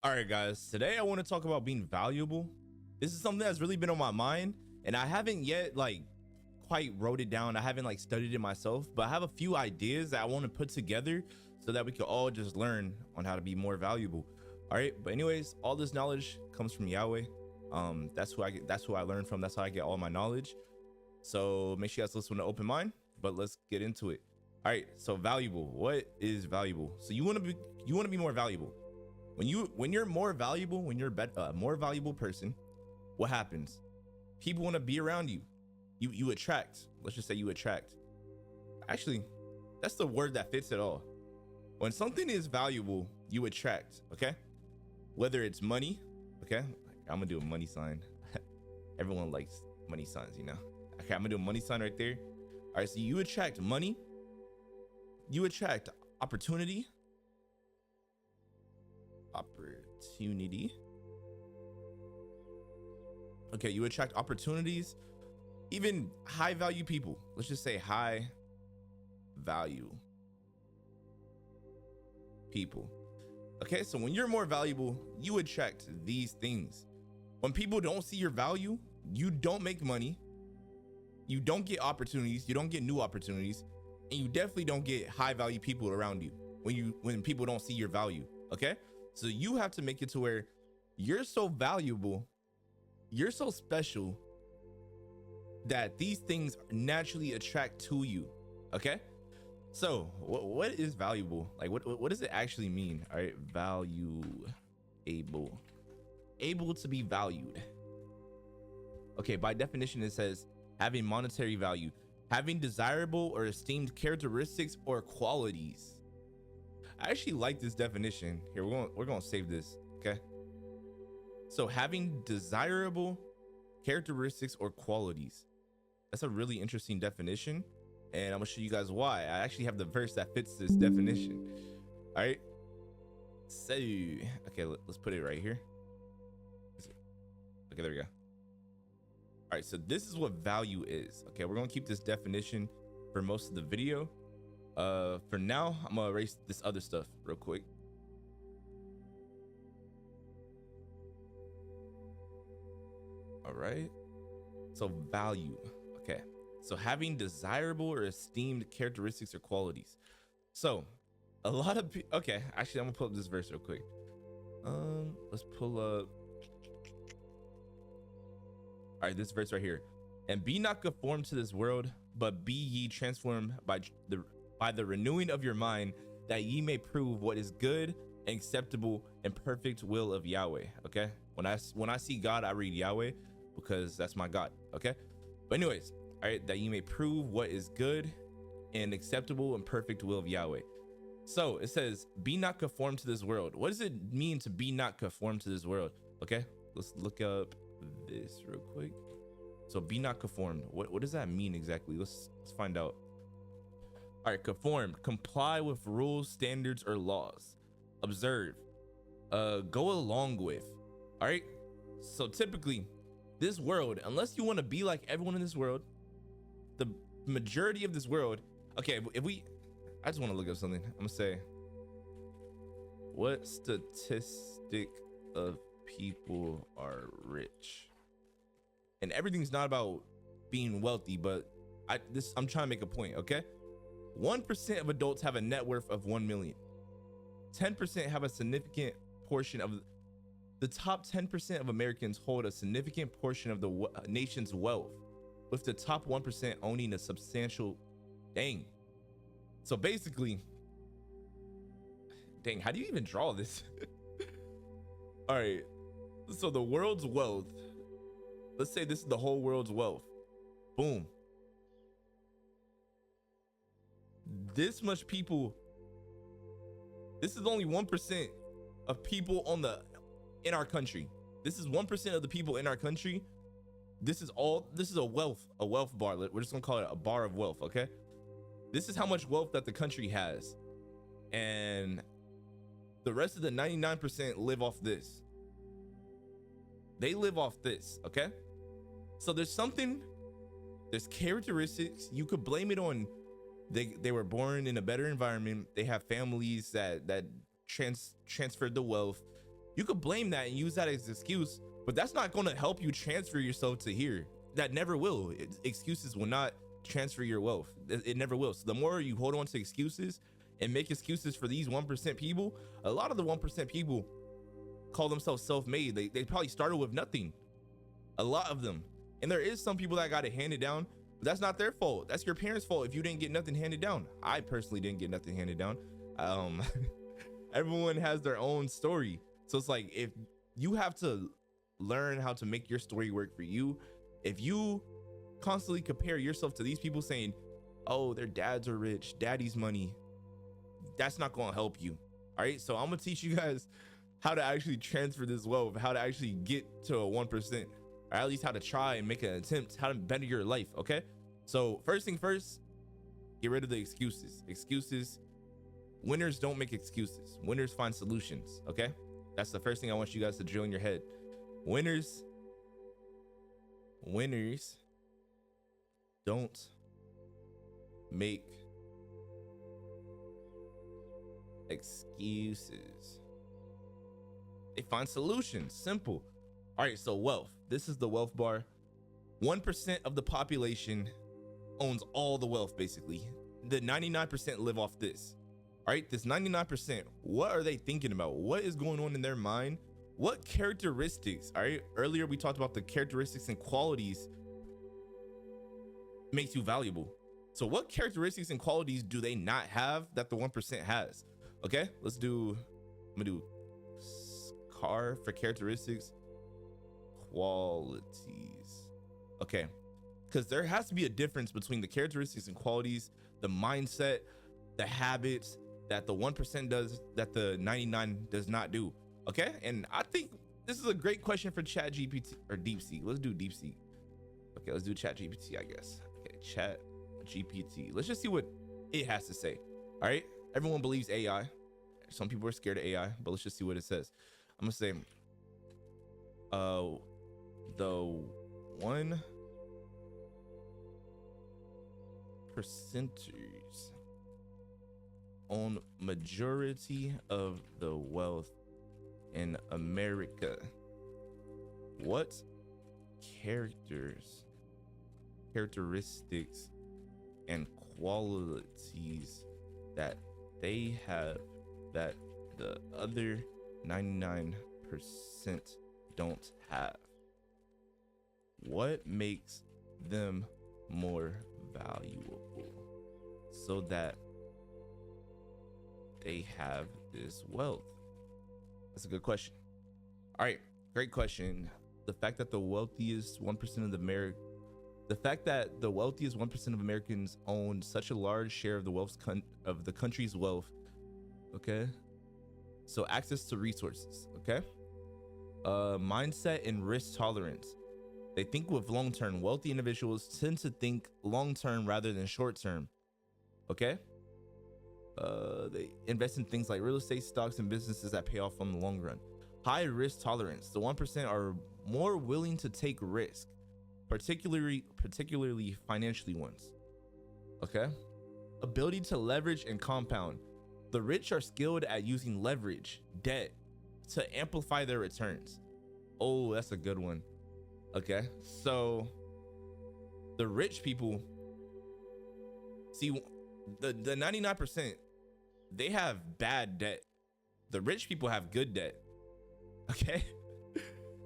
All right, guys, today I want to talk about being valuable. This is something that's really been on my mind, and I haven't yet quite wrote it down. I haven't studied it myself, but I have a few ideas that I want to put together so that we can all just learn on how to be more valuable. All right, but anyways, all this knowledge comes from Yahweh. That's who I learned from. That's how I get all my knowledge. So make sure you guys listen with an open mind, but let's get into it. All right, so valuable. What is valuable? So you want to be more valuable. When you're more valuable, when you're a more valuable person, what happens? People want to be around you. You attract. Let's just say you attract. Actually, that's the word that fits it all. When something is valuable, you attract. Okay, whether it's money. Okay, I'm gonna do a money sign. Everyone likes money signs, you know. Okay, I'm gonna do a money sign right there. All right, so you attract money. You attract opportunity. Okay, you attract opportunities, even high value people. Let's just say high value people. Okay, so when you're more valuable, you attract these things. When people don't see your value, you don't make money, you don't get opportunities, you don't get new opportunities, and you definitely don't get high value people around you when people don't see your value. Okay, so you have to make it to where you're so valuable, you're so special that these things naturally attract to you. Okay, so what is valuable? Like what does it actually mean? All right, able to be valued. Okay, by definition it says having monetary value, having desirable or esteemed characteristics or qualities. I actually like this definition here. We're gonna save this. Okay, so having desirable characteristics or qualities, that's a really interesting definition, and I'm gonna show you guys why. I actually have the verse that fits this definition. All right, so okay, let's put it right here. Okay, there we go. All right, so this is what value is. Okay, we're gonna keep this definition for most of the video. For now, I'm gonna erase this other stuff real quick. All right, so value. Okay, so having desirable or esteemed characteristics or qualities. So a lot of okay, actually I'm gonna pull up this verse real quick. Let's pull up. All right, this verse right here. And be not conformed to this world, but be ye transformed by the renewing of your mind, that ye may prove what is good and acceptable and perfect will of Yahweh. Okay, when I see God, I read Yahweh because that's my God. Okay, but anyways, all right, that ye may prove what is good and acceptable and perfect will of Yahweh. So it says, be not conformed to this world. What does it mean to be not conformed to this world? Okay, let's look up this real quick. So be not conformed. What does that mean exactly? Let's find out. All right, conformed, comply with rules, standards, or laws. Observe, go along with. All right, so typically this world, unless you want to be like everyone in this world, the majority of this world. Okay, I just want to look up something. I'm gonna say, what statistic of people are rich? And everything's not about being wealthy, but I'm trying to make a point. Okay, 1% of adults have a net worth of 1 million. 10% have a significant portion of the top 10% of Americans hold a significant portion of the nation's wealth, with the top 1% owning a substantial. Dang. So basically, dang, how do you even draw this? All right, so the world's wealth, let's say this is the whole world's wealth. Boom. This much people, this is only 1% of people in our country. This is 1% of the people in our country. This is a wealth bar. We're just gonna call it a bar of wealth. Okay, this is how much wealth that the country has, and the rest of the 99% live off this. They live off this. Okay, so there's characteristics. You could blame it on they were born in a better environment. They have families that transferred the wealth. You could blame that and use that as an excuse, but that's not going to help you transfer yourself to here. That never will. Excuses will not transfer your wealth. It never will. So the more you hold on to excuses and make excuses for these 1% people, a lot of the 1% people call themselves self-made. They probably started with nothing, a lot of them. And there is some people that got it handed down, but that's not their fault. That's your parents' fault if you didn't get nothing handed down. I personally didn't get nothing handed down. Everyone has their own story. So it's like, if you have to learn how to make your story work for you, if you constantly compare yourself to these people saying, oh, their dads are rich, daddy's money, that's not going to help you. All right. So I'm going to teach you guys how to actually transfer this wealth, how to actually get to a 1%, or at least how to try and make an attempt, how to better your life. Okay. So first thing first, get rid of the excuses. Winners don't make excuses. Winners find solutions. Okay. That's the first thing I want you guys to drill in your head. Winners don't make excuses. They find solutions. Simple. All right, so wealth. This is the wealth bar. 1% of the population owns all the wealth, basically. The 99% live off this. All right, this 99%, what are they thinking about? What is going on in their mind? What characteristics, all right? Earlier, we talked about the characteristics and qualities makes you valuable. So what characteristics and qualities do they not have that the 1% has? Okay, I'm gonna do car for characteristics, qualities. Okay, because there has to be a difference between the characteristics and qualities, the mindset, the habits that the 1% does that the 99 does not do. Okay, and I think this is a great question for ChatGPT or DeepSeek. Let's do DeepSeek. Okay, let's do ChatGPT, I guess. Okay, ChatGPT. Let's just see what it has to say. All right, everyone believes AI. Some people are scared of AI, but let's just see what it says. I'm gonna say, the 1%ers own majority of the wealth in America. What characteristics and qualities that they have that the other 99% don't have? What makes them more valuable so that they have this wealth? That's a good question. All right, great question. The fact that the wealthiest 1% of the fact that the wealthiest 1% of Americans own such a large share of the country's wealth. Okay, so access to resources. Okay, mindset and risk tolerance. They think with long term. Wealthy individuals tend to think long term rather than short term. Okay. They invest in things like real estate, stocks, and businesses that pay off in the long run. High risk tolerance. The 1% are more willing to take risk, particularly financially ones. Okay. Ability to leverage and compound. The rich are skilled at using leverage, debt, to amplify their returns. Oh, that's a good one. Okay. So the rich people, see, the 99%, they have bad debt. The rich people have good debt. Okay.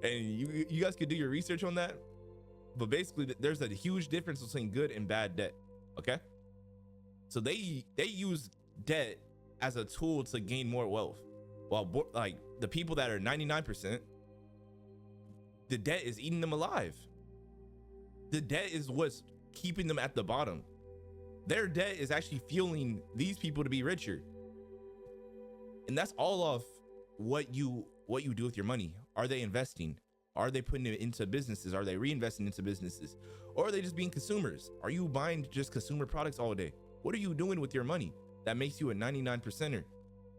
And you guys could do your research on that, but basically there's a huge difference between good and bad debt. Okay. So they use debt as a tool to gain more wealth, while like the people that are 99%, the debt is eating them alive. The debt is what's keeping them at the bottom. Their debt is actually fueling these people to be richer. And that's all off what you do with your money. Are they investing? Are they putting it into businesses? Are they reinvesting into businesses? Or are they just being consumers? Are you buying just consumer products all day? What are you doing with your money that makes you a 99%er?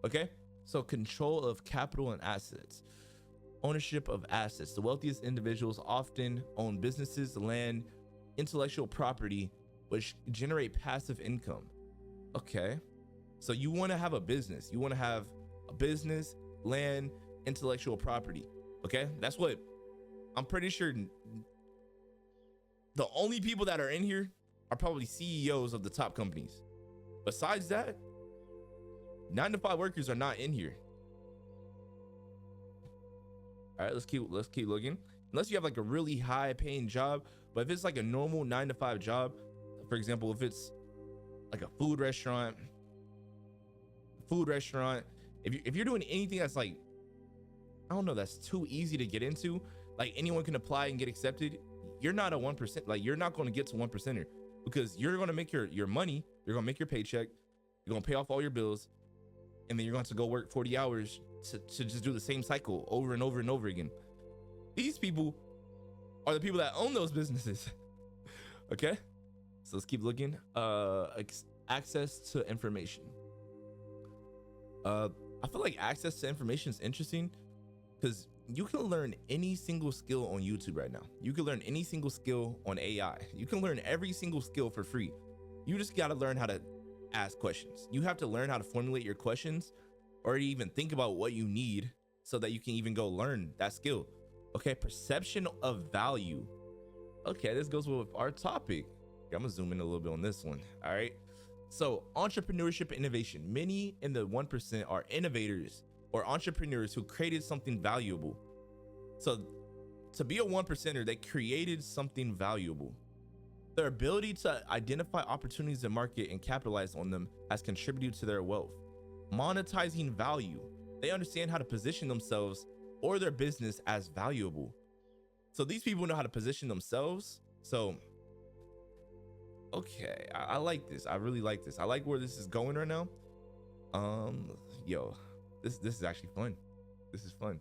Okay, so control of capital and assets. Ownership of assets. The wealthiest individuals often own businesses, land, intellectual property, which generate passive income. Okay, so you want to have a business. You want to have a business, land, intellectual property. Okay, that's what I'm pretty sure. The only people that are in here are probably CEOs of the top companies. Besides that, 9-to-5 workers are not in here. All right, let's keep looking. Unless you have like a really high paying job, but if it's like a normal 9-to-5 job, for example, if it's like a food restaurant, if you're doing anything that's like, I don't know, that's too easy to get into, like anyone can apply and get accepted, you're not a 1%. Like you're not going to get to 1%er, because you're going to make your money, you're going to make your paycheck, you're going to pay off all your bills, and then you're going to go work 40 hours to just do the same cycle over and over and over again. These people are the people that own those businesses. Okay, so let's keep looking. Access to information. I feel like access to information is interesting because you can learn any single skill on YouTube right now. You can learn any single skill on AI. You can learn every single skill for free. You just got to learn how to ask questions. You have to learn how to formulate your questions, or even think about what you need so that you can even go learn that skill. Okay, perception of value. Okay, this goes with our topic. I'm gonna zoom in a little bit on this one. All right, so entrepreneurship innovation. Many in the 1% are innovators or entrepreneurs who created something valuable. So to be a 1%er, they created something valuable. Their ability to identify opportunities in market and capitalize on them has contributed to their wealth. Monetizing value. They understand how to position themselves or their business as valuable. So these people know how to position themselves. So, okay, I like this. I really like this. I like where this is going right now. Yo, this is actually fun. This is fun.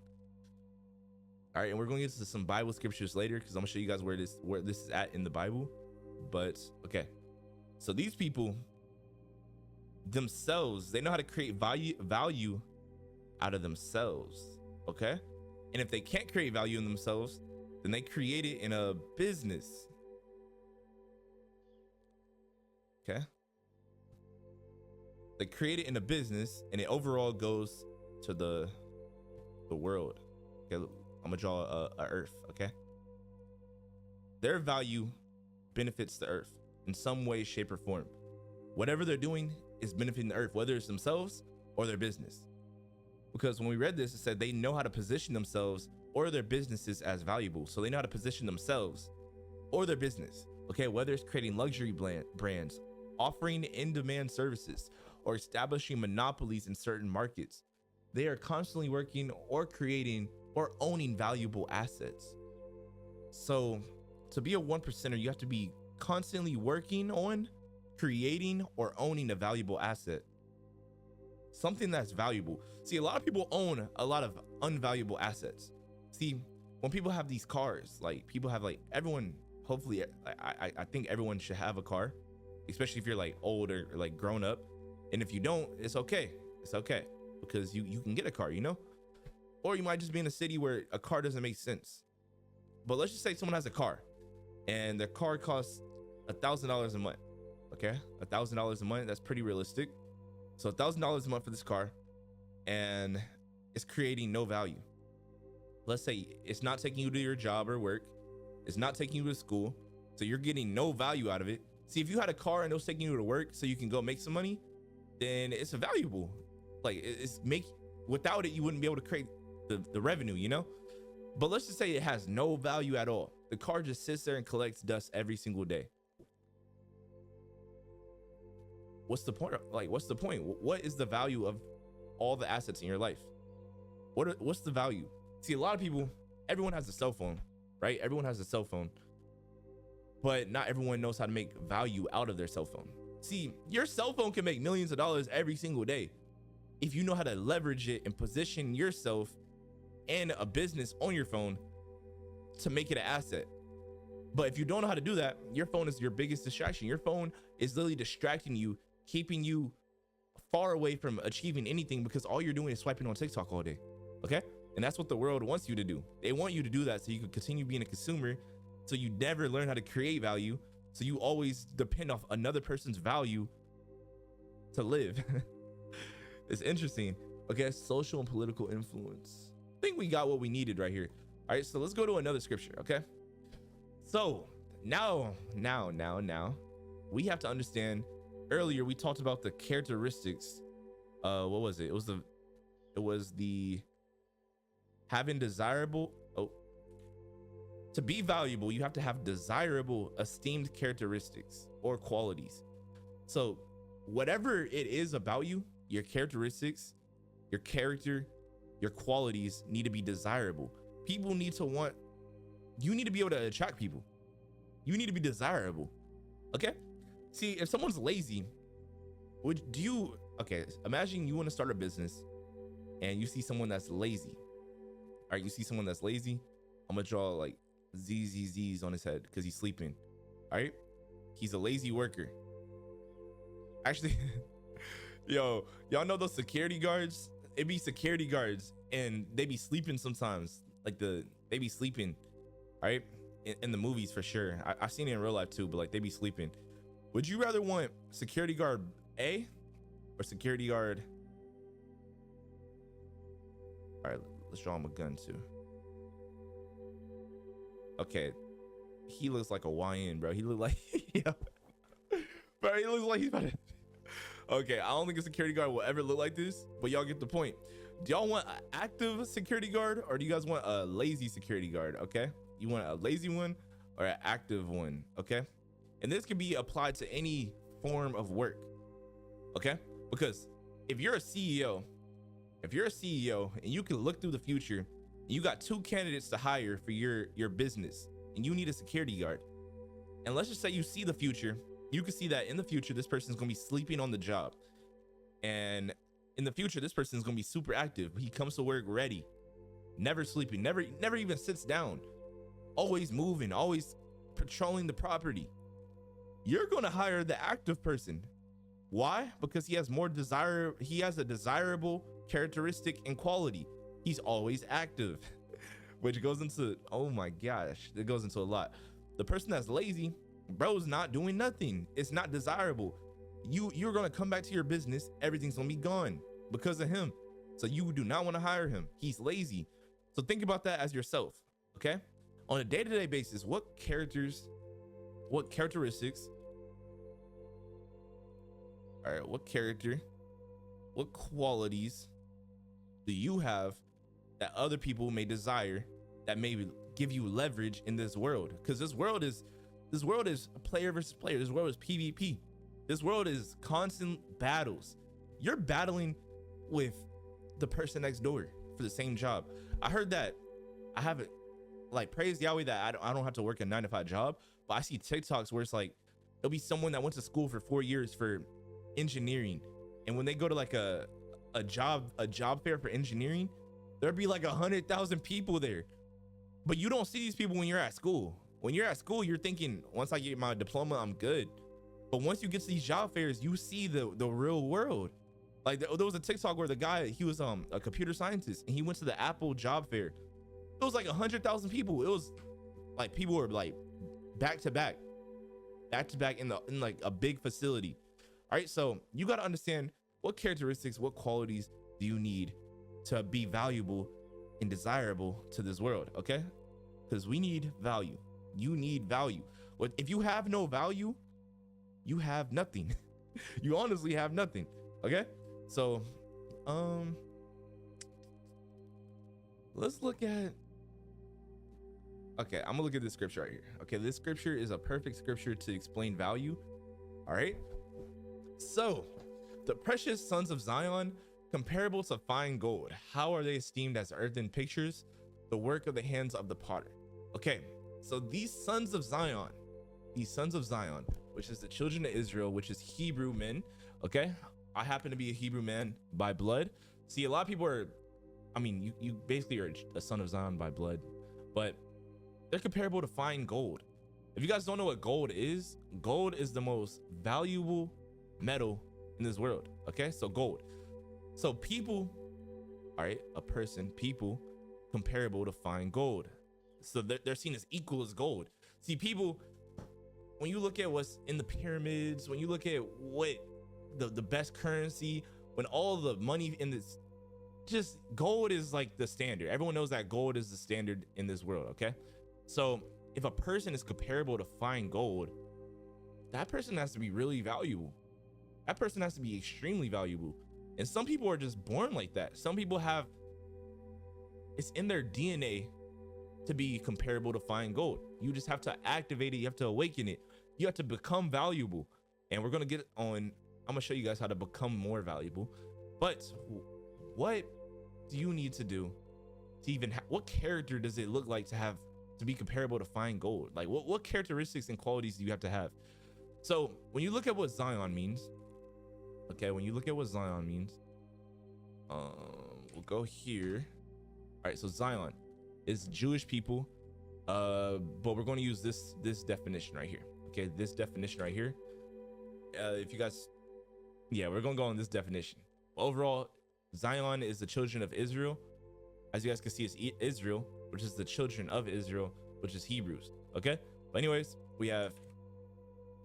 All right, and we're going to get to some Bible scriptures later because I'm gonna show you guys where this is at in the Bible. But okay, so these people themselves, they know how to create value out of themselves. Okay, and if they can't create value in themselves, then they create it in a business. Okay, they create it in a business, and it overall goes to the world. Okay, I'm gonna draw a earth. Okay, their value benefits the earth in some way, shape, or form. Whatever they're doing is benefiting the earth, whether it's themselves or their business. Because when we read this, it said they know how to position themselves or their businesses as valuable. So they know how to position themselves or their business. Okay, whether it's creating luxury brands, offering in-demand services, or establishing monopolies in certain markets, they are constantly working or creating or owning valuable assets. So to be a 1%er, you have to be constantly working on creating or owning a valuable asset, something that's valuable. See, a lot of people own a lot of unvaluable assets. See, when people have these cars, like people have, like, everyone, hopefully, I think everyone should have a car, especially if you're like old or like grown up. And if you don't, it's okay. It's okay, because you can get a car, you know? Or you might just be in a city where a car doesn't make sense. But let's just say someone has a car and their car costs $1,000 a month. Okay, $1,000 a month, that's pretty realistic. So $1,000 a month for this car, and it's creating no value. Let's say it's not taking you to your job or work, it's not taking you to school, so you're getting no value out of it. See, if you had a car and it was taking you to work so you can go make some money, then it's valuable. Like, without it, you wouldn't be able to create the revenue, you know? But let's just say it has no value at all. The car just sits there and collects dust every single day. What's the point? Like, what's the point? What is the value of all the assets in your life? What's the value? See, a lot of people, everyone has a cell phone, right? Everyone has a cell phone, but not everyone knows how to make value out of their cell phone. See, your cell phone can make millions of dollars every single day if you know how to leverage it and position yourself and a business on your phone to make it an asset. But if you don't know how to do that, your phone is your biggest distraction. Your phone is literally distracting you, keeping you far away from achieving anything, because all you're doing is swiping on TikTok all day. Okay, and that's what the world wants you to do. They want you to do that so you can continue being a consumer, so you never learn how to create value, so you always depend off another person's value to live. It's interesting. Okay, social and political influence. think we got what we needed right here. All right, so let's go to another scripture. Okay, so now we have to understand. Earlier we talked about the characteristics. What was it? It was the having desirable. Oh, to be valuable, you have to have desirable, esteemed characteristics or qualities. So whatever it is about you, your characteristics, your character, your qualities need to be desirable. People need to want, you need to be able to attract people. You need to be desirable. Okay. See, if someone's lazy, okay, imagine you want to start a business and you see someone that's lazy. All right, you see someone that's lazy. I'm gonna draw like ZZZs on his head because he's sleeping. All right, he's a lazy worker. Actually, y'all know those security guards? It be security guards and they be sleeping sometimes. Like they be sleeping, all right? In the movies for sure. I've seen it in real life too, but like they be sleeping. Would you rather want security guard A or security guard? All right, let's draw him a gun too. Okay, he looks like a YN, bro. He look like, yeah. Bro, he looks like he's about to. Okay, I don't think a security guard will ever look like this, but y'all get the point. Do y'all want an active security guard or do you guys want a lazy security guard? Okay, you want a lazy one or an active one? Okay, and this can be applied to any form of work. Okay, because if you're a CEO, and you can look through the future, and you got 2 candidates to hire for your business, and you need a security guard, and let's just say you see the future. You can see that in the future, this person's gonna be sleeping on the job. And in the future, this person's gonna be super active. He comes to work ready, never sleeping, never even sits down, always moving, always patrolling the property. You're gonna hire the active person. Why? Because he has a desirable characteristic and quality. He's always active, which goes into, oh my gosh, it goes into a lot. The person that's lazy, bro's not doing nothing. It's not desirable. You're gonna come back to your business, everything's gonna be gone because of him. So you do not want to hire him. He's lazy. So think about that as yourself. Okay, on a day-to-day basis, what characteristics, all right, what character, what qualities do you have that other people may desire, that may give you leverage in this world? Because this world is player versus player. This world is PvP. This world is constant battles. You're battling with the person next door for the same job. I heard that. I haven't, like, praise Yahweh that I don't have to work a 9-to-5 job, but I see TikToks where it's like, it'll be someone that went to school for 4 years for engineering, and when they go to like a job fair for engineering, there'll be like 100,000 people there. But you don't see these people when you're at school. When you're at school, you're thinking, once I get my diploma, I'm good. But once you get to these job fairs, you see the real world. Like there was a TikTok where the guy, he was a computer scientist, and he went to the Apple job fair. It was like 100,000 people. It was like people were like back to back in like a big facility. All right, so you got to understand what characteristics, what qualities do you need to be valuable and desirable to this world, okay? Because we need value. You need value. But if you have no value, you have nothing. You honestly have nothing, okay? So, let's look at, okay, I'm gonna look at this scripture right here. Okay, this scripture is a perfect scripture to explain value. All right, so the precious sons of Zion, comparable to fine gold, how are they esteemed as earthen pictures, the work of the hands of the potter? Okay, so these sons of Zion, which is the children of Israel, which is Hebrew men. Okay, I happen to be a Hebrew man by blood. See, a lot of people are, I mean, you basically are a son of Zion by blood, but they're comparable to fine gold. If you guys don't know what gold is the most valuable metal in this world. Okay, so gold. So people, all right, people comparable to fine gold. So they're seen as equal as gold. See, people, when you look at what's in the pyramids, when you look at what the best currency, when all the money in this, just gold is like the standard. Everyone knows that gold is the standard in this world. Okay, so if a person is comparable to fine gold, that person has to be really valuable. That person has to be extremely valuable. And some people are just born like that. Some people have, it's in their DNA to be comparable to fine gold. You just have to activate it. You have to awaken it. You have to become valuable. And we're going to get on, I'm going to show you guys how to become more valuable. But what do you need to do to even what character does it look like to have to be comparable to fine gold? Like what characteristics and qualities do you have to have? So when you look at what Zion means, okay, when you look at what Zion means, we'll go here. All right, so Zion is Jewish people, but we're going to use this definition right here. Okay, this definition right here. If you guys, yeah, we're going to go on this definition. Overall, Zion is the children of Israel. As you guys can see, it's Israel, which is the children of Israel, which is Hebrews. Okay, but anyways, we have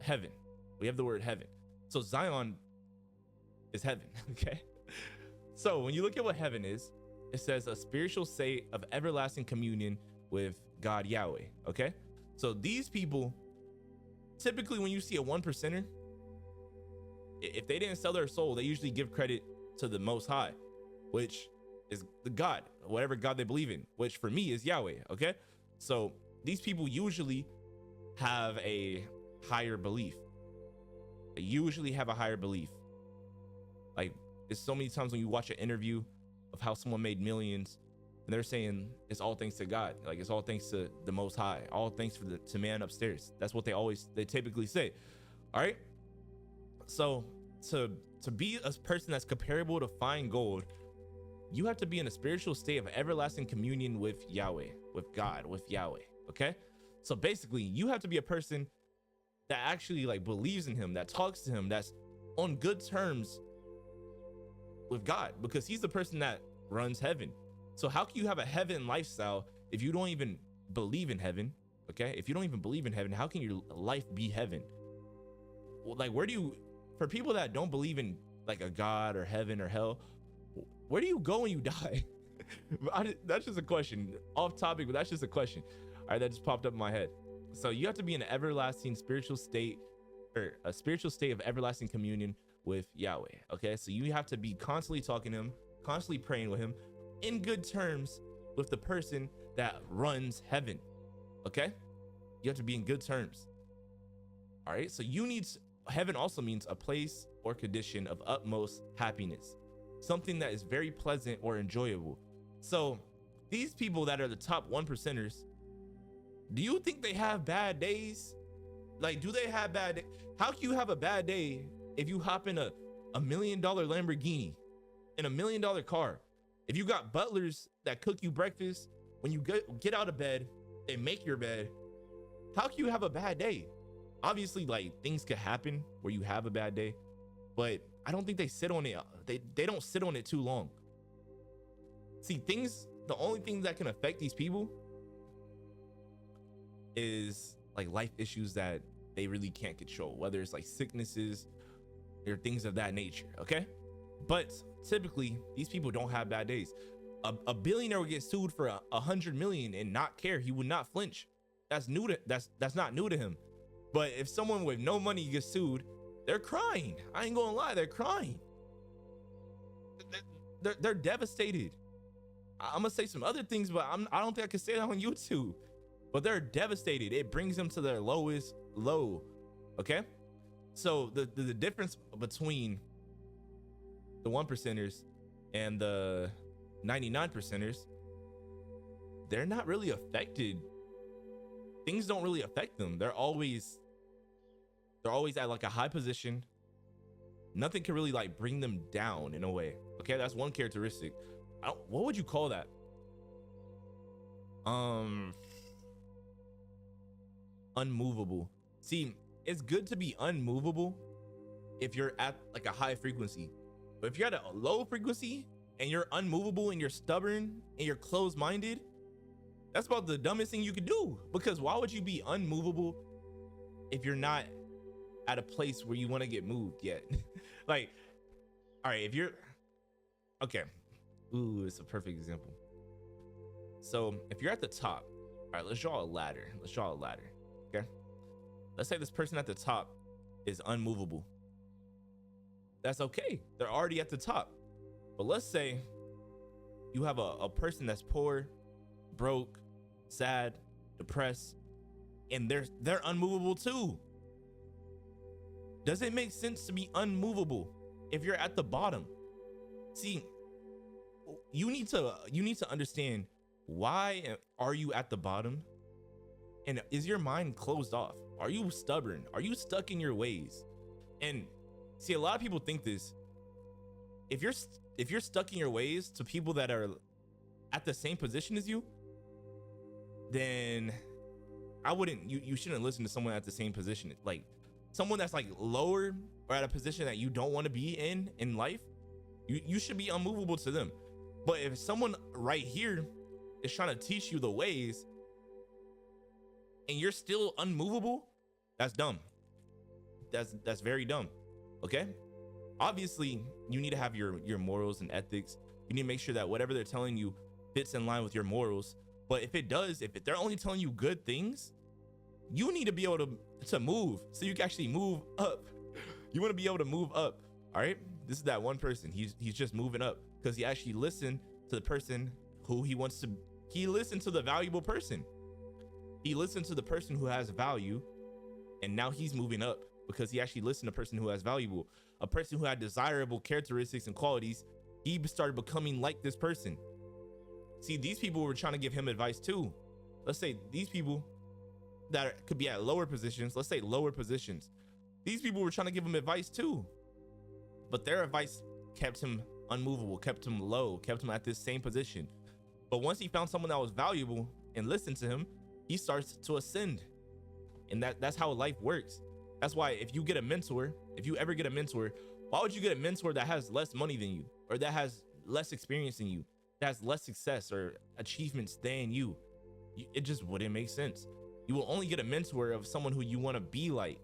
heaven. We have the word heaven. So Zion is heaven. Okay, so when you look at what heaven is, it says a spiritual state of everlasting communion with God Yahweh. Okay, so these people, typically when you see a 1%er, if they didn't sell their soul, they usually give credit to the Most High, which is the God, whatever God they believe in, which for me is Yahweh. Okay, so these people usually have a higher belief. They usually have a higher belief. Like, there's so many times when you watch an interview of how someone made millions and they're saying it's all thanks to God, like it's all thanks to the Most High, all thanks to man upstairs. That's what they typically say. All right, so to be a person that's comparable to fine gold, you have to be in a spiritual state of everlasting communion with Yahweh, with God, with Yahweh. Okay, so basically you have to be a person that actually like believes in him, that talks to him, that's on good terms with God, because he's the person that runs heaven. So how can you have a heaven lifestyle if you don't even believe in heaven? Okay, if you don't even believe in heaven, how can your life be heaven? Well, like, where do you, for people that don't believe in like a God or heaven or hell, where do you go when you die? That's just a question, off topic, but that's just a question. All right, that just popped up in my head. So you have to be in an everlasting spiritual state, or a spiritual state of everlasting communion with Yahweh. Okay, so you have to be constantly talking to him, constantly praying with him, in good terms with the person that runs heaven. Okay, you have to be in good terms. All right, so you need, heaven also means a place or condition of utmost happiness, something that is very pleasant or enjoyable. So these people that are the top 1%ers, do you think they have bad days? Like, do they have bad days? How can you have a bad day if you hop in a $1 million Lamborghini, in a $1 million car? If you got butlers that cook you breakfast when you get out of bed and make your bed, how can you have a bad day? Obviously, like, things could happen where you have a bad day, but I don't think they sit on it. They don't sit on it too long. See, the only thing that can affect these people is like life issues that they really can't control, whether it's like sicknesses or things of that nature. Okay, but typically these people don't have bad days. A billionaire would get sued for 100 million and not care. He would not flinch. That's not new to him. But if someone with no money gets sued, they're crying. I ain't gonna lie, they're crying. They're devastated. I'm gonna say some other things, but I don't think I can say that on YouTube. But they're devastated. It brings them to their lowest low. Okay, so the difference between the 1%ers and the 99%ers, they're not really affected. Things don't really affect them. They're always at like a high position. Nothing can really like bring them down in a way. Okay, that's one characteristic. What would you call that? Unmovable. See, it's good to be unmovable if you're at like a high frequency, but if you're at a low frequency and you're unmovable and you're stubborn and you're closed-minded, that's about the dumbest thing you could do. Because why would you be unmovable if you're not at a place where you want to get moved yet? Like, all right, if you're okay, Ooh, it's a perfect example. So if you're at the top, all right, let's draw a ladder. Okay. Let's say this person at the top is unmovable. That's okay. They're already at the top. But let's say you have a person that's poor, broke, sad, depressed, and they're unmovable too. Does it make sense to be unmovable if you're at the bottom? See, you need to understand, why are you at the bottom? And is your mind closed off? Are you stubborn? Are you stuck in your ways? And see, a lot of people think this. If you're stuck in your ways to people that are at the same position as you, then you shouldn't listen to someone at the same position. Like someone that's like lower or at a position that you don't want to be in life, you should be unmovable to them. But if someone right here is trying to teach you the ways and you're still unmovable, that's dumb. That's very dumb. Okay? Obviously, you need to have your morals and ethics. You need to make sure that whatever they're telling you fits in line with your morals. But if they're only telling you good things, you need to be able to move so you can actually move up. You want to be able to move up. All right? This is that one person. He's just moving up because he actually listened to the person who he wants to. He listened to the valuable person. He listened to the person who has value, and now he's moving up because he actually listened to a person who has a person who had desirable characteristics and qualities. He started becoming like this person. See, these people were trying to give him advice too. Let's say these people that could be at lower positions, let's say lower positions, these people were trying to give him advice too, but their advice kept him unmovable, kept him low, kept him at this same position. But once he found someone that was valuable and listened to him, he starts to ascend. And that's how life works. That's why if you ever get a mentor, why would you get a mentor that has less money than you, or that has less experience than you, that has less success or achievements than you? It just wouldn't make sense. You will only get a mentor of someone who you want to be like.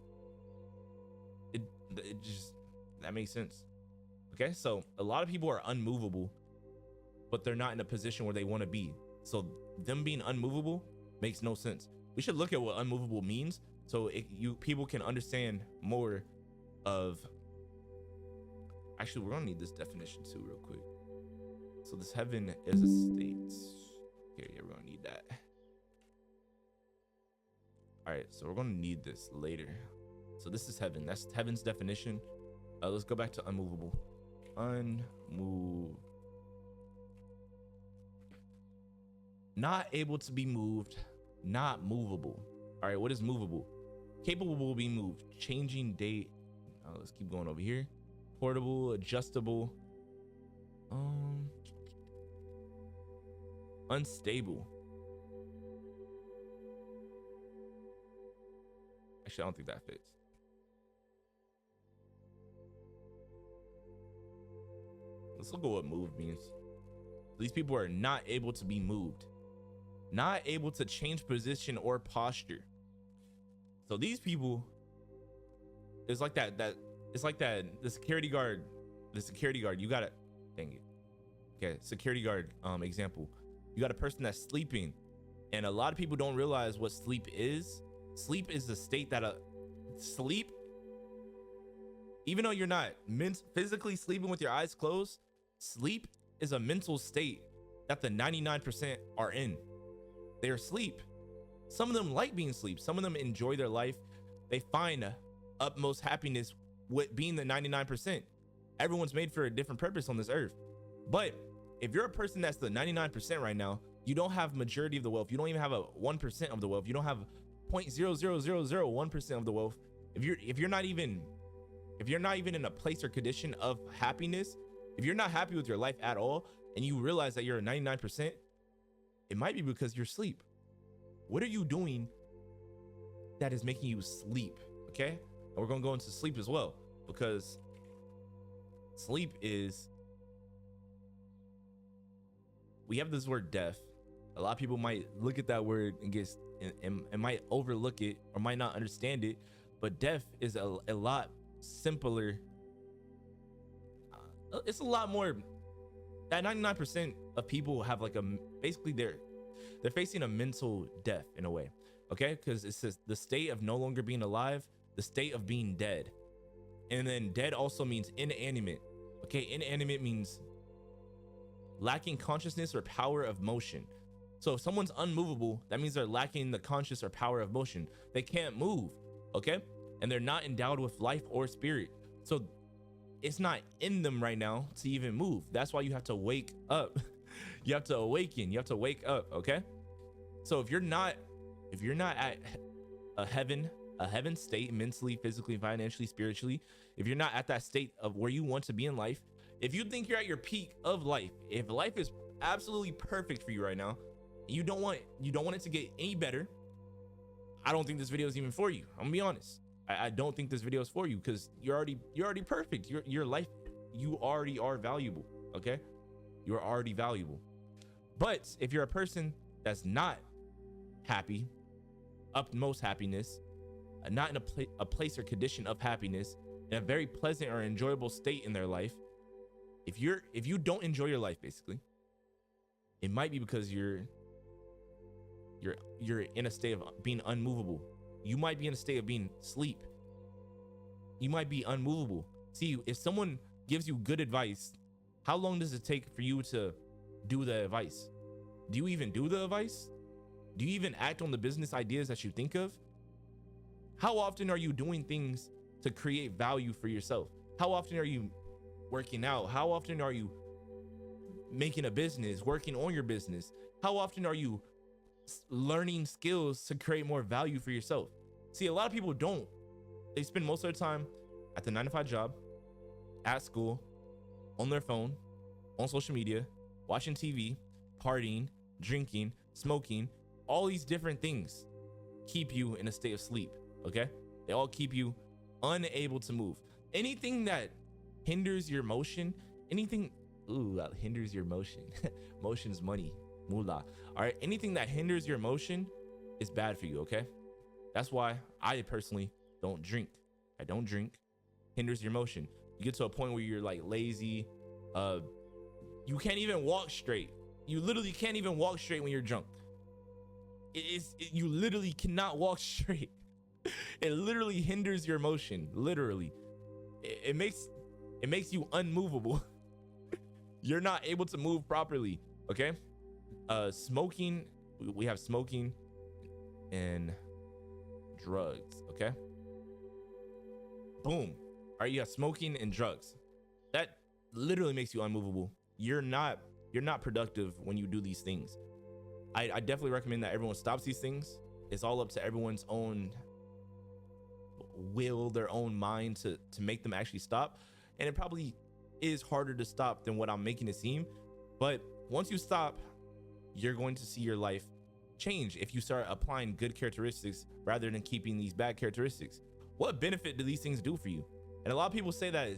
That makes sense. Okay, so a lot of people are unmovable, but they're not in a position where they want to be. So them being unmovable makes no sense. We should look at what unmovable means so people can understand more of. Actually, we're gonna need this definition too real quick. So this heaven is a state. Okay, yeah, we're gonna need that. All right, so we're gonna need this later. So this is heaven. That's heaven's definition. Let's go back to unmovable. Unmoved. Not able to be moved, not movable. All right, what is movable? Capable of being moved, changing date. Let's keep going over here. Portable, adjustable. Unstable. Actually, I don't think that fits. Let's look at what moved means. These people are not able to be moved, not able to change position or posture. So these people, it's like that the security guard, you got it. Dang it. Okay, security guard example. You got a person that's sleeping, and a lot of people don't realize what sleep is. Sleep is the state that sleep, even though you're not physically sleeping with your eyes closed, sleep is a mental state that the 99% are in. They're asleep. Some of them like being asleep. Some of them enjoy their life. They find utmost happiness with being the 99%. Everyone's made for a different purpose on this earth. But if you're a person that's the 99% right now, you don't have majority of the wealth. You don't even have a 1% of the wealth. You don't have 0.00001% of the wealth. If you're not even in a place or condition of happiness, if you're not happy with your life at all, and you realize that you're a 99%, it might be because you're asleep. What are you doing that is making you sleep? Okay, and we're gonna go into sleep as well, because sleep is, we have this word death. A lot of people might look at that word and might overlook it or might not understand it, but death is a lot simpler. It's a lot more that 99% of people have like basically they're facing a mental death in a way, okay? Because it says the state of no longer being alive, the state of being dead. And then dead also means inanimate, okay? Inanimate means lacking consciousness or power of motion. So if someone's unmovable, that means they're lacking the conscious or power of motion. They can't move, okay? And they're not endowed with life or spirit. So it's not in them right now to even move. That's why you have to wake up. You have to awaken. You have to wake up, okay? So if you're not at a heaven state, mentally, physically, financially, spiritually, if you're not at that state of where you want to be in life, if you think you're at your peak of life, if life is absolutely perfect for you right now, you don't want it to get any better, I don't think this video is even for you. I'm gonna be honest. I don't think this video is for you, because you're already perfect. Your life, you already are valuable, okay? You're already valuable. But if you're a person that's not happy, utmost happiness, not in a place or condition of happiness, in a very pleasant or enjoyable state in their life, if you don't enjoy your life, basically, it might be because you're in a state of being unmovable. You might be in a state of being asleep. You might be unmovable. See, if someone gives you good advice, how long does it take for you to do the advice? Do you even do the advice? Do you even act on the business ideas that you think of? How often are you doing things to create value for yourself? How often are you working out? How often are you making a business, working on your business? How often are you learning skills to create more value for yourself? See, a lot of people don't. They spend most of their time at the 9-to-5 job, at school, on their phone, on social media, watching TV, partying, drinking, smoking. All these different things keep you in a state of sleep, okay? They all keep you unable to move. Anything that hinders your motion, anything that hinders your motion, motion's money, moolah. All right, anything that hinders your motion is bad for you, okay? That's why I personally don't drink. I don't drink. Hinders your motion. You get to a point where you're like lazy. You can't even walk straight. You literally can't even walk straight when you're drunk. You literally cannot walk straight. It literally hinders your motion. Literally, it makes you unmovable. You're not able to move properly. Okay. Smoking. We have smoking and drugs. Okay. Boom. All right. You have smoking and drugs. That literally makes you unmovable. You're not productive when you do these things. I definitely recommend that everyone stops these things. It's all up to everyone's own will, their own mind to make them actually stop. And it probably is harder to stop than what I'm making it seem. But once you stop, you're going to see your life change if you start applying good characteristics rather than keeping these bad characteristics. What benefit do these things do for you? And a lot of people say that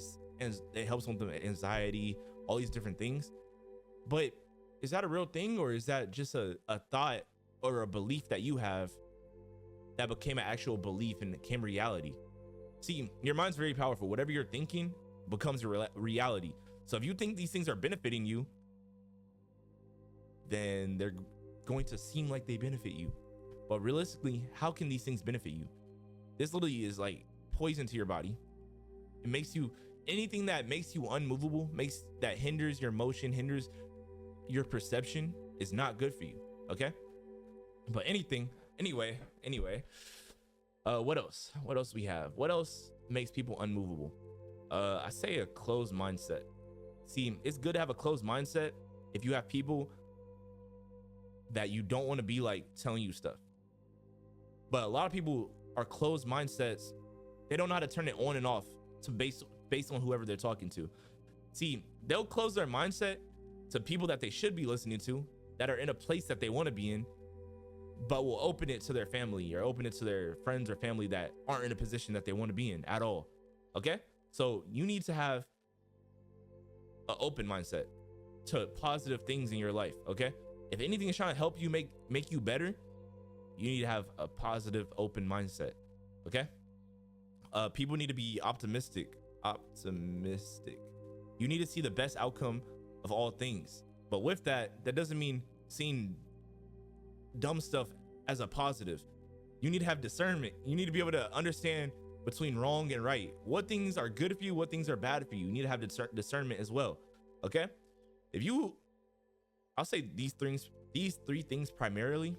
it helps with the anxiety, all these different things. But is that a real thing, or is that just a thought or a belief that you have that became an actual belief and became reality? See, your mind's very powerful. Whatever you're thinking becomes a reality. So if you think these things are benefiting you, then they're going to seem like they benefit you. But realistically, how can these things benefit you? This literally is like poison to your body. It makes you, anything that makes you unmovable, that hinders your motion, hinders your perception, is not good for you. Okay. But anyway, what else we have? What else makes people unmovable? I say a closed mindset. See, it's good to have a closed mindset if you have people that you don't want to be like telling you stuff. But a lot of people are closed mindsets. They don't know how to turn it on and off to based on whoever they're talking to. See, they'll close their mindset to people that they should be listening to, that are in a place that they want to be in, but will open it to their family or open it to their friends or family that aren't in a position that they want to be in at all. Okay. So you need to have an open mindset to positive things in your life. Okay. If anything is trying to help you make you better, you need to have a positive, open mindset. Okay. People need to be optimistic. You need to see the best outcome of all things. But with that, that doesn't mean seeing dumb stuff as a positive. You need to have discernment. You need to be able to understand between wrong and right. What things are good for you, what things are bad for you. You need to have discernment as well. Okay? I'll say these three things primarily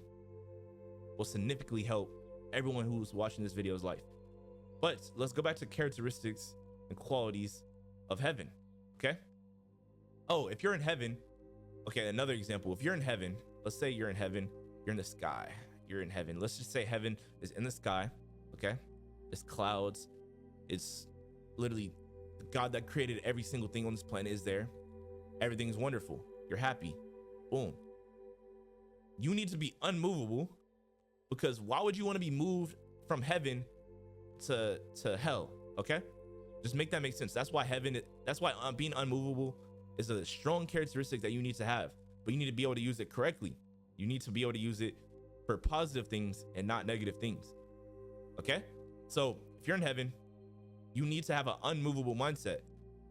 will significantly help everyone who's watching this video's life. But let's go back to characteristics and qualities of heaven. Okay? Oh, if you're in heaven, okay, another example. If you're in heaven, let's say you're in heaven, you're in the sky, you're in heaven. Let's just say heaven is in the sky, okay? It's clouds. It's literally God that created every single thing on this planet is there. Everything's wonderful. You're happy. Boom. You need to be unmovable, because why would you want to be moved from heaven to hell? Okay? Just make that make sense. That's why being unmovable is a strong characteristic that you need to have, but you need to be able to use it correctly. You need to be able to use it for positive things and not negative things. Okay? So if you're in heaven, you need to have an unmovable mindset.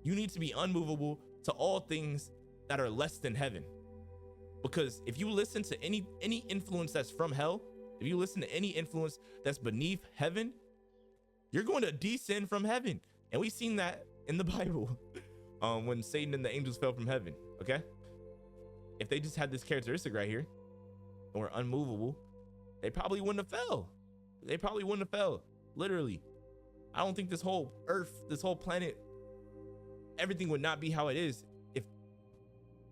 You need to be unmovable to all things that are less than heaven. Because if you listen to any influence that's from hell, if you listen to any influence that's beneath heaven, you're going to descend from heaven. And we've seen that in the Bible when Satan and the angels fell from heaven. Okay? If they just had this characteristic right here and were unmovable, they probably wouldn't have fell. They probably wouldn't have fell. Literally. I don't think this whole earth, this whole planet, everything would not be how it is if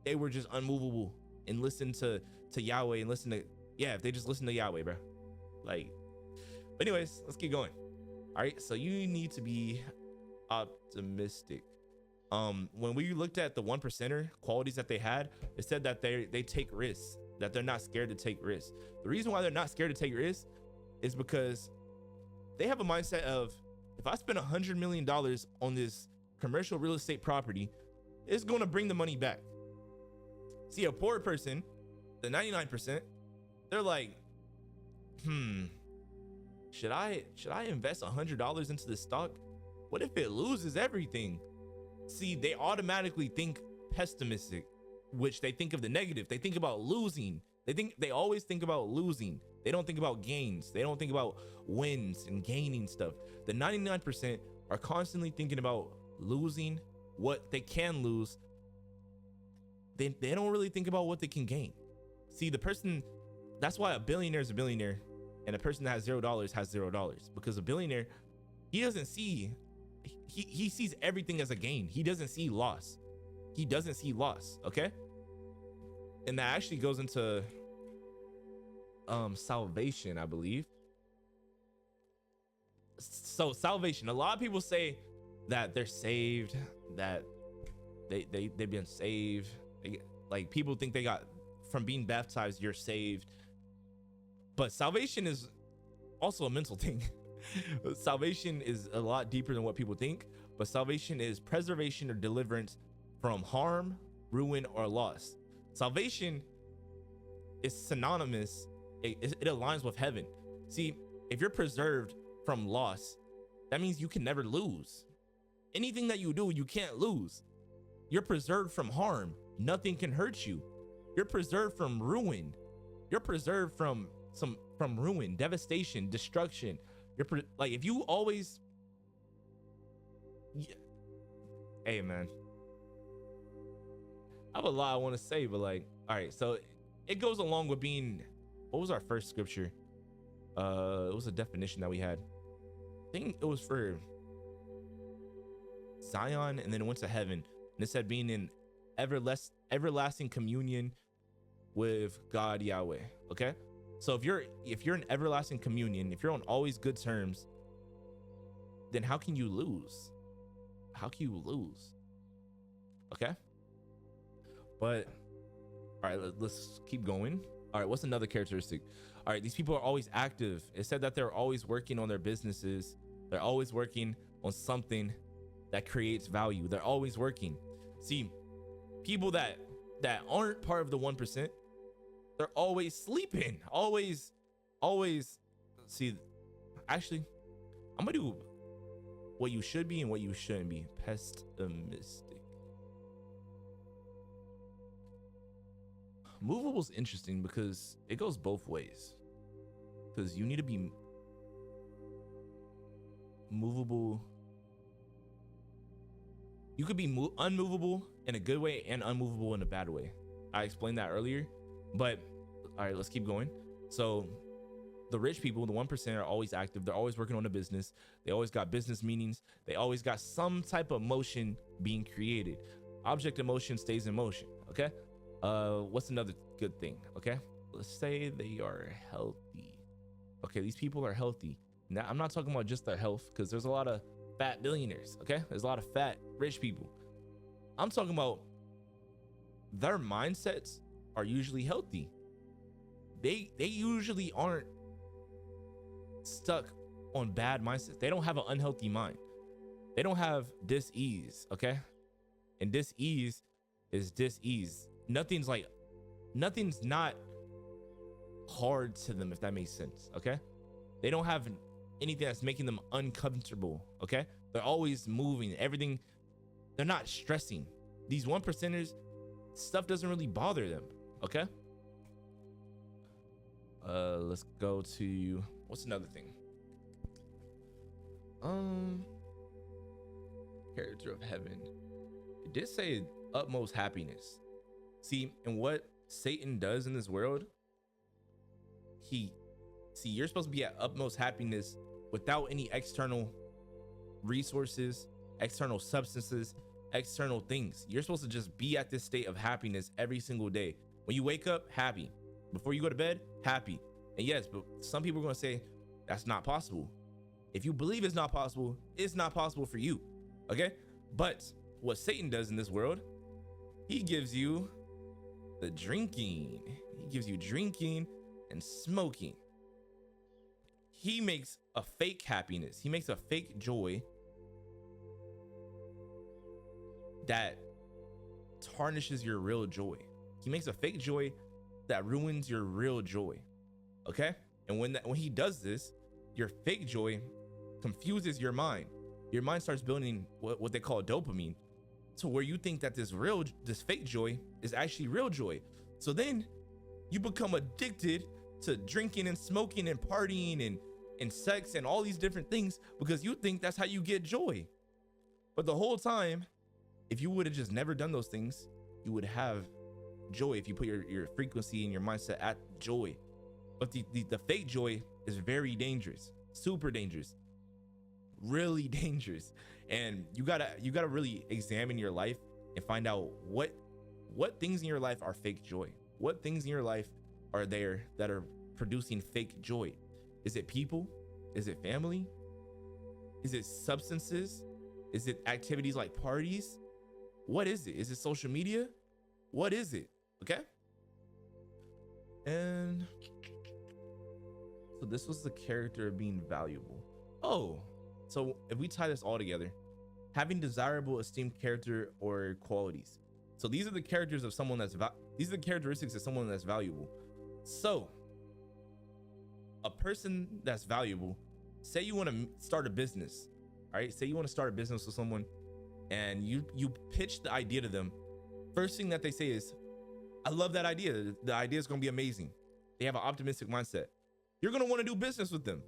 they were just unmovable and listen to Yahweh and if they just listen to Yahweh, bro. Like, but anyways, let's keep going. All right, so you need to be optimistic. When we looked at the 1%er qualities that they had, it said that they take risks, that they're not scared to take risks. The reason why they're not scared to take risks is because they have a mindset of, if I spend $100 million on this commercial real estate property, it's going to bring the money back. See, a poor person, the 99%, they're like, should I invest $100 into this stock? What if it loses everything? See, they automatically think pessimistic, which they think of the negative. They think about losing. They always think about losing. They don't think about gains. They don't think about wins and gaining stuff. The 99% are constantly thinking about losing, what they can lose. They don't really think about what they can gain. See, that's why a billionaire is a billionaire and a person that has $0 has $0, because a billionaire, he doesn't see, he sees everything as a gain. He doesn't see loss. Okay? And that actually goes into salvation, I believe. So salvation, a lot of people say that they're saved, that they've been saved. Like, people think they got, from being baptized, you're saved. But salvation is also a mental thing. Salvation is a lot deeper than what people think, but salvation is preservation or deliverance from harm, ruin, or loss. Salvation is synonymous. It aligns with heaven. See, if you're preserved from loss, that means you can never lose. Anything that you do, you can't lose. You're preserved from harm. Nothing can hurt you. You're preserved from ruin. You're preserved from ruin, devastation, destruction. Like, if you always, hey man, I have a lot I want to say, but like, all right, so it goes along with being, what was our first scripture? It was a definition that we had. I think it was for Zion, and then it went to heaven, and it said being in everlasting communion with God Yahweh. Okay, so if you're in everlasting communion, if you're on always good terms, then how can you lose? Okay, but all right, let's keep going. All right, what's another characteristic? All right, these people are always active. It said that they're always working on their businesses. They're always working on something that creates value. They're always working. See, people that aren't part of the 1%, they're always sleeping. Always. See, actually, I'm gonna do what you should be and what you shouldn't be. Pessimistic. movable is interesting because it goes both ways. Because you need to be movable. You could be unmovable in a good way and unmovable in a bad way. I explained that earlier, but all right, let's keep going. So the rich people, the 1% are always active. They're always working on a business. They always got business meetings. They always got some type of motion being created. Object of motion stays in motion. Okay. What's another good thing? Okay. Let's say they are healthy. Okay. These people are healthy. Now I'm not talking about just their health, because there's a lot of fat billionaires. Okay. There's a lot of fat rich people. I'm talking about their mindsets are usually healthy. They usually aren't stuck on bad mindsets. They don't have an unhealthy mind. They don't have dis-ease. Okay. And dis-ease is dis-ease. Nothing's not hard to them, if that makes sense. Okay. They don't have anything that's making them uncomfortable. Okay. They're always moving, everything. They're not stressing. These 1%ers, stuff doesn't really bother them. Okay. Let's go to, what's another thing? Character of heaven. It did say utmost happiness. See, and what Satan does in this world, you're supposed to be at utmost happiness without any external resources, external substances, external things. You're supposed to just be at this state of happiness every single day. When you wake up, happy. Before you go to bed, happy. And yes, but some people are going to say that's not possible. If you believe it's not possible for you. Okay. But what Satan does in this world, he gives you the drinking. He gives you drinking and smoking. He makes a fake happiness. He makes a fake joy that tarnishes your real joy. He makes a fake joy that ruins your real joy. Okay. And when he does this, your fake joy confuses your mind. Your mind starts building what they call dopamine, to where you think that this fake joy is actually real joy. So then you become addicted to drinking and smoking and partying and sex and all these different things, because you think that's how you get joy. But the whole time, if you would have just never done those things, you would have joy if you put your frequency and your mindset at joy. But the fake joy is very dangerous, super dangerous, really dangerous. And you gotta really examine your life and find out what things in your life are fake joy. What things in your life are there that are producing fake joy? Is it people? Is it family? Is it substances? Is it activities like parties? What is it? Is it social media? What is it? Okay. And so this was the character of being valuable. Oh, so if we tie this all together, having desirable, esteemed character or qualities. So these are the characters of someone these are the characteristics of someone that's valuable. So a person that's valuable, say you want to start a business, all right? Say you want to start a business with someone and you pitch the idea to them. First thing that they say is, I love that idea. The idea is going to be amazing. They have an optimistic mindset. You're going to want to do business with them.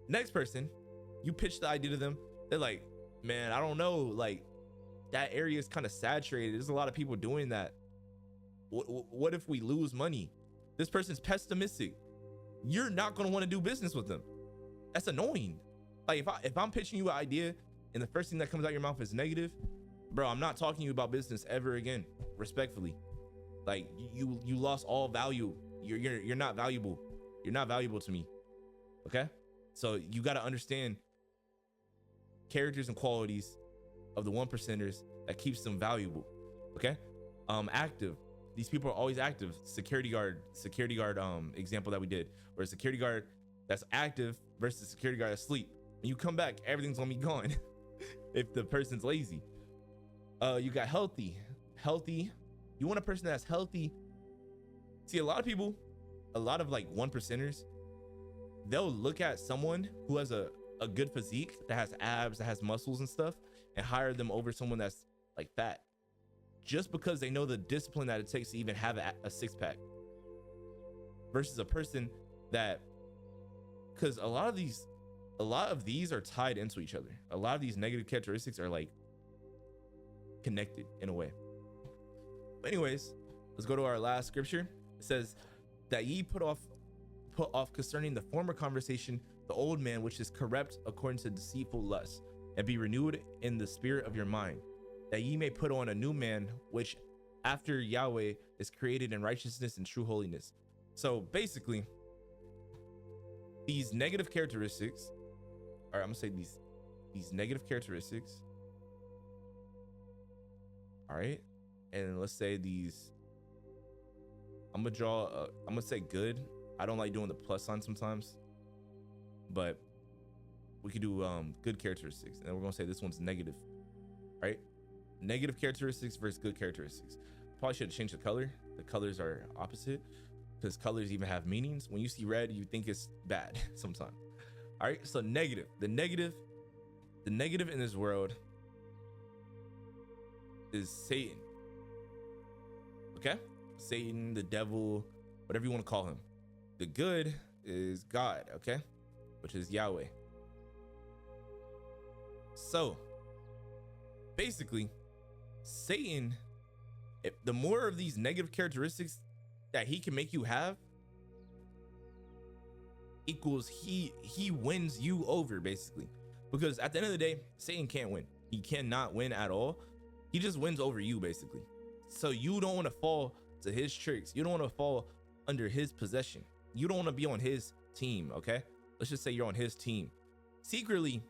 Next person, you pitch the idea to them. They're like, man, I don't know. Like, that area is kind of saturated. There's a lot of people doing that. What if we lose money? This person's pessimistic. You're not going to want to do business with them. That's annoying. Like, if I'm pitching you an idea and the first thing that comes out your mouth is negative, bro, I'm not talking to you about business ever again. Respectfully. Like, you lost all value. You're not valuable. You're not valuable to me. Okay? So you got to understand characters and qualities of the 1%ers that keeps them valuable. Okay? Active. These people are always active. Security guard example that we did, where a security guard that's active versus a security guard that's asleep. When you come back, everything's gonna be gone if the person's lazy. You got healthy. You want a person that's healthy. See, a lot of people, a lot of like 1%ers, they'll look at someone who has a good physique, that has abs, that has muscles and stuff, and hire them over someone that's like fat. just because they know the discipline that it takes to even have a six-pack, versus a person that, because a lot of these are tied into each other. A lot of these negative characteristics are like connected in a way. But anyways, let's go to our last scripture. It says that ye put off concerning the former conversation the old man which is corrupt according to deceitful lusts, and be renewed in the spirit of your mind, that ye may put on a new man which after Yahweh is created in righteousness and true holiness. So basically, these negative characteristics, all right, I'm gonna say these negative characteristics, all right, and let's say these, I'm gonna say good. I don't like doing the plus sign sometimes, but we could do good characteristics, and then we're gonna say this one's negative, right? Negative characteristics versus good characteristics. Probably should have changed the color. The colors are opposite, because colors even have meanings. When you see red, you think it's bad sometimes. All right, so negative. The negative in this world is Satan. Okay, Satan, the devil, whatever you want to call him. The good is God, okay, which is Yahweh. So basically, Satan, if the more of these negative characteristics that he can make you have, equals he wins you over, basically. Because at the end of the day, Satan can't win. He cannot win at all. He just wins over you, basically. So you don't want to fall to his tricks. You don't want to fall under his possession. You don't want to be on his team, okay? Let's just say you're on his team. Secretly,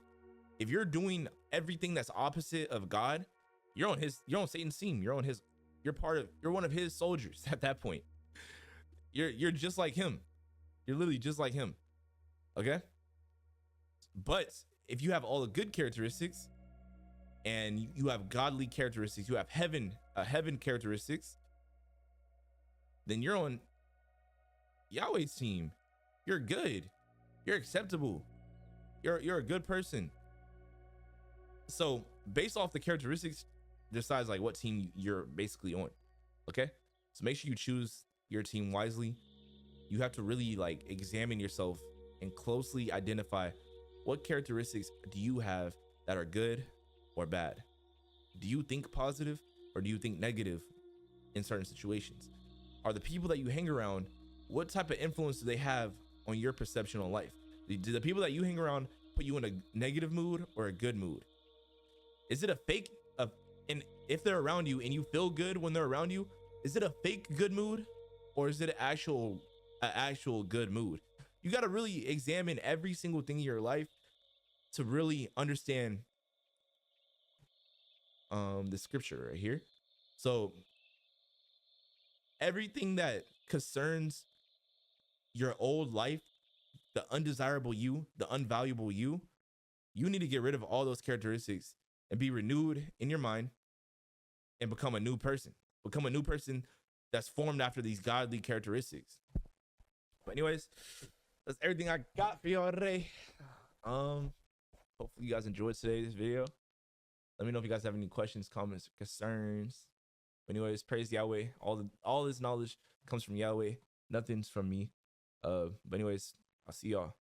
if you're doing everything that's opposite of God, you're on Satan's team. You're one of his soldiers at that point. You're just like him. You're literally just like him. Okay? But if you have all the good characteristics and you have godly characteristics, you have heaven characteristics, then you're on Yahweh's team. You're good. You're acceptable. You're a good person. So based off the characteristics, decides like what team you're basically on. Okay? So make sure you choose your team wisely. You have to really like examine yourself and closely identify what characteristics do you have that are good or bad. Do you think positive or do you think negative in certain situations? Are the people that you hang around, what type of influence do they have on your perception on life? Do the people that you hang around put you in a negative mood or a good mood? Is it a fake and if they're around you and you feel good when they're around you, is it a fake good mood or is it an actual good mood? You got to really examine every single thing in your life to really understand the scripture right here. So everything that concerns your old life, the undesirable you, the unvaluable you need to get rid of all those characteristics and be renewed in your mind and become a new person. Become a new person that's formed after these godly characteristics. But anyways, that's everything I got for y'all today. Hopefully you guys enjoyed today's video. Let me know if you guys have any questions, comments, or concerns. But anyways, praise Yahweh. All this knowledge comes from Yahweh. Nothing's from me. But anyways, I'll see y'all.